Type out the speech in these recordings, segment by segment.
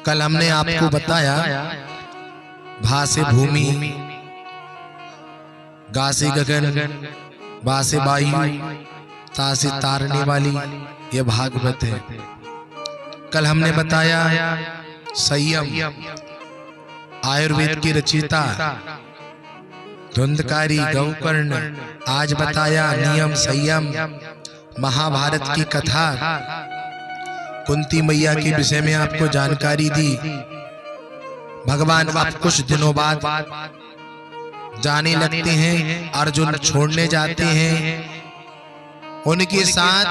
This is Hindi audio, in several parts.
कल हमने आपको बताया भा से भूमि, गा से गगन, बा से वायु, ता से तारने वाली, ये भागवत है। कल हमने बताया संयम, आयुर्वेद की रचयिता धुंधकारी गौकर्ण। आज बताया नियम संयम, महाभारत की कथा, कुंती मैया के विषय में आपको जानकारी दी। भगवान अब कुछ दिनों बाद जाने लगते हैं, अर्जुन छोड़ने जाते हैं। उनके साथ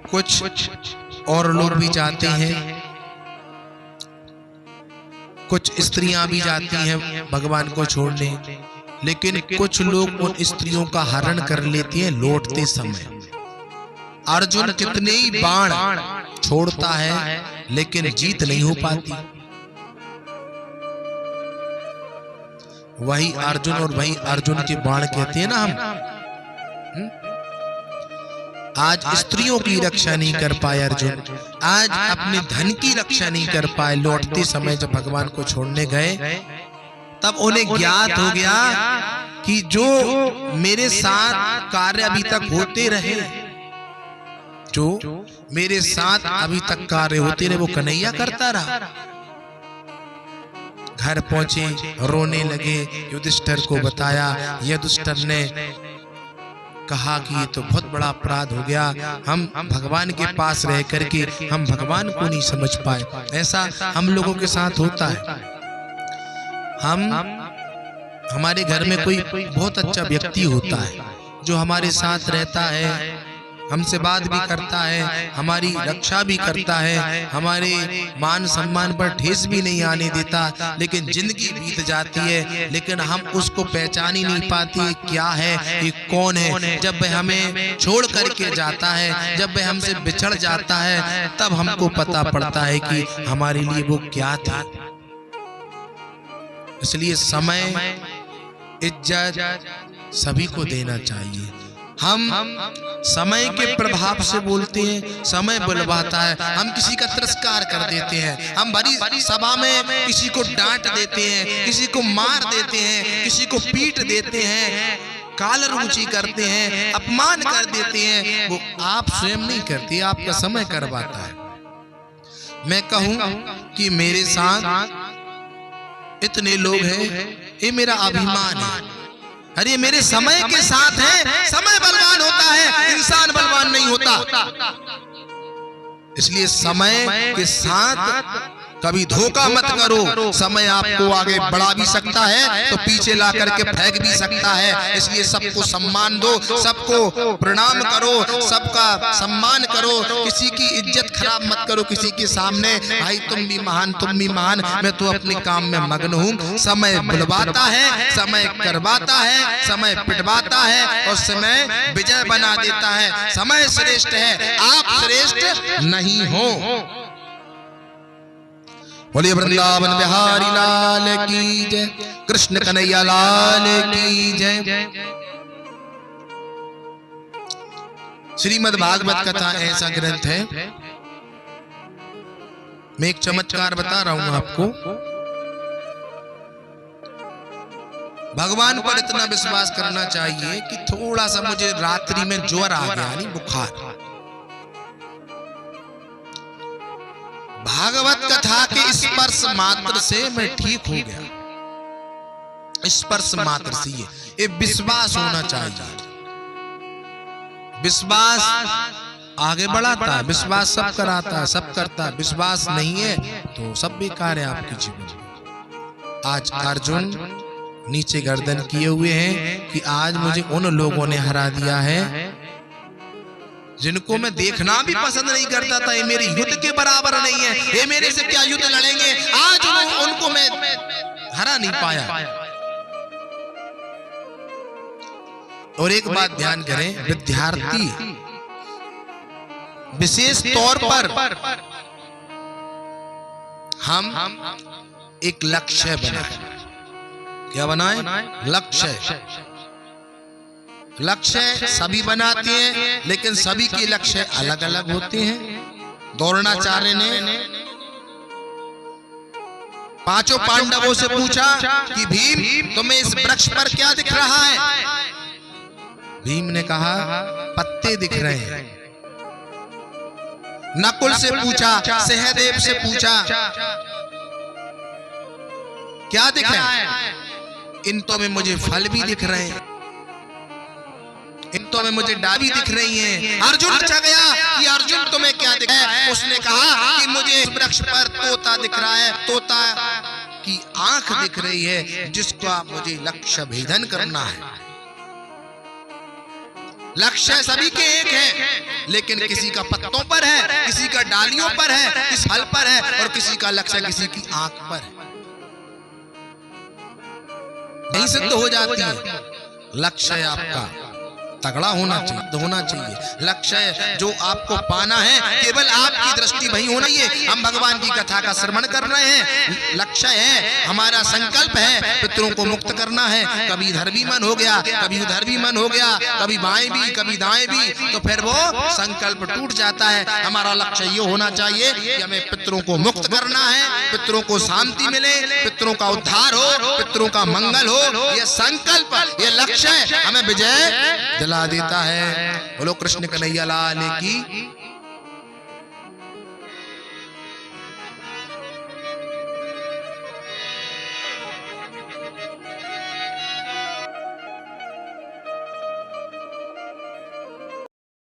कुछ और लोग भी जाते हैं, कुछ स्त्रियां भी जाती हैं भगवान को छोड़ने, लेकिन कुछ लोग उन स्त्रियों का हरण कर लेते हैं लौटते समय। अर्जुन कितने ही बाण छोड़ता है लेकिन जीत नहीं हो पाती। वही अर्जुन और वही अर्जुन के बाण कहते हैं ना हम। आज स्त्रियों की रक्षा नहीं कर पाए अर्जुन, आज अपने धन की रक्षा नहीं कर पाए। लौटते समय जब भगवान को छोड़ने गए तब उन्हें ज्ञात हो गया कि जो मेरे साथ कार्य अभी तक होते रहे, जो मेरे साथ अभी तक कार्य होते रहे, वो कन्हैया करता रहा। घर पहुंचे, रोने लगे, युधिष्ठिर को बताया। युधिष्ठिर ने कहा कि ये तो बहुत बड़ा अपराध हो गया, हम भगवान के पास रह करके हम भगवान को नहीं समझ पाए। ऐसा हम लोगों के साथ होता है। हमारे घर में कोई बहुत अच्छा व्यक्ति होता है जो हमारे साथ रहता है, हमसे बात भी करता है, हमारी रक्षा भी करता है, हमारे मान सम्मान पर ठेस भी नहीं आने देता, लेकिन जिंदगी बीत जाती है लेकिन हम उसको पहचान ही नहीं पाते क्या है, ये कौन है। जब वह हमें छोड़ करके जाता है, जब वह हमसे बिछड़ जाता है, तब हमको पता पड़ता है कि हमारे लिए वो क्या था। इसलिए समय, इज्जत सभी को देना चाहिए। हम समय के प्रभाव से बोलते हैं, समय बुलवाता है, हम किसी का तिरस्कार कर देते हैं, हम बड़ी सभा में किसी को डांट देते हैं, किसी को मार देते हैं, किसी को पीट देते हैं, कालर ऊंची करते हैं, अपमान कर देते हैं। वो आप स्वयं नहीं करते, आपका समय करवाता है। मैं कहूं कि मेरे साथ इतने लोग हैं, ये मेरा अभिमान है। अरे मेरे समय के साथ है, समय बलवान होता है, इंसान बलवान नहीं होता। इसलिए समय के साथ कभी धोखा मत करो। समय आपको आगे बढ़ा भी सकता है तो पीछे ला करके फेंक भी सकता है। इसलिए सबको सम्मान दो, सबको प्रणाम करो, सबका सम्मान करो, किसी की इज्जत खराब मत करो किसी के सामने। भाई तुम भी महान, तुम भी महान, मैं तो अपने काम में मग्न हूँ। समय बुलवाता है, समय करवाता है, समय पिटवाता है और समय विजय बना देता है। समय श्रेष्ठ है, आप श्रेष्ठ नहीं हो। बोलिए वृंदावन बिहारी लाल की जय, कृष्ण कन्हैया लाल की जय। श्रीमद् भागवत कथा ऐसा ग्रंथ है, मैं एक चमत्कार बता रहा हूं आपको। भगवान पर इतना विश्वास करना चाहिए कि थोड़ा सा मुझे रात्रि में ज्वर आ गया, यानी बुखार, भागवत कथा के स्पर्श मात्र से मैं ठीक हो गया। स्पर्श मात्र से ये विश्वास होना चाहिए। विश्वास आगे बढ़ाता है, विश्वास सब कराता है, सब करता है। विश्वास नहीं है तो सब बेकार है आपके जीवन में। आज अर्जुन नीचे गर्दन किए हुए हैं कि आज मुझे उन लोगों ने हरा दिया है जिनको मैं देखना भी पसंद नहीं करता था। ये मेरे युद्ध के बराबर नहीं है, ये मेरे से क्या युद्ध लड़ेंगे। आज उनको मैं हरा नहीं पाया। और एक बात ध्यान करें, विद्यार्थी विशेष तौर पर हम एक लक्ष्य बनाए। क्या बनाए? लक्ष्य। लक्ष्य सभी बनाते हैं लेकिन सभी के लक्ष्य अलग अलग होते हैं। द्रोणाचार्य ने पांचों पांडवों से पूछा कि भीम तुम्हें इस वृक्ष पर क्या दिख रहा है? भीम ने कहा पत्ते दिख रहे हैं। नकुल से पूछा, सहदेव से पूछा क्या दिख रहा है? इन तो में मुझे फल भी दिख रहे हैं, इन तो में मुझे डाली दिख रही हैं। अर्जुन पूछा गया कि अर्जुन तुम्हें क्या दिख रहा है? उसने कहा कि मुझे इस वृक्ष पर तोता दिख रहा है, तोता की आंख दिख रही है जिसका मुझे लक्ष्य भेदन करना है। लक्ष्य सभी के एक है, लेकिन किसी का पत्तों पर है, किसी का डालियों पर है, किसी फल पर है, और किसी का लक्ष्य किसी की आंख पर है। नहीं सिद्ध हो जाती है। लक्ष्य आपका तगड़ा होना चाहिए। लक्ष्य जो आपको पाना है केवल आपकी दृष्टि वही होना चाहिए। हम भगवान की कथा का श्रवण कर रहे हैं, लक्ष्य है, हमारा संकल्प है पितरों को मुक्त करना है। कभी इधर भी मन हो गया, कभी उधर भी मन हो गया, कभी बाएं भी कभी दाएं भी, तो फिर वो संकल्प टूट जाता है। हमारा लक्ष्य ये होना चाहिए कि हमें पितरों को मुक्त करना है, पितरों को शांति मिले, पितरों का उद्धार हो, पितरों का मंगल हो। ये संकल्प, ये लक्ष्य हमें विजय दिला देता है। बोलो कृष्ण कन्हैया लाल की।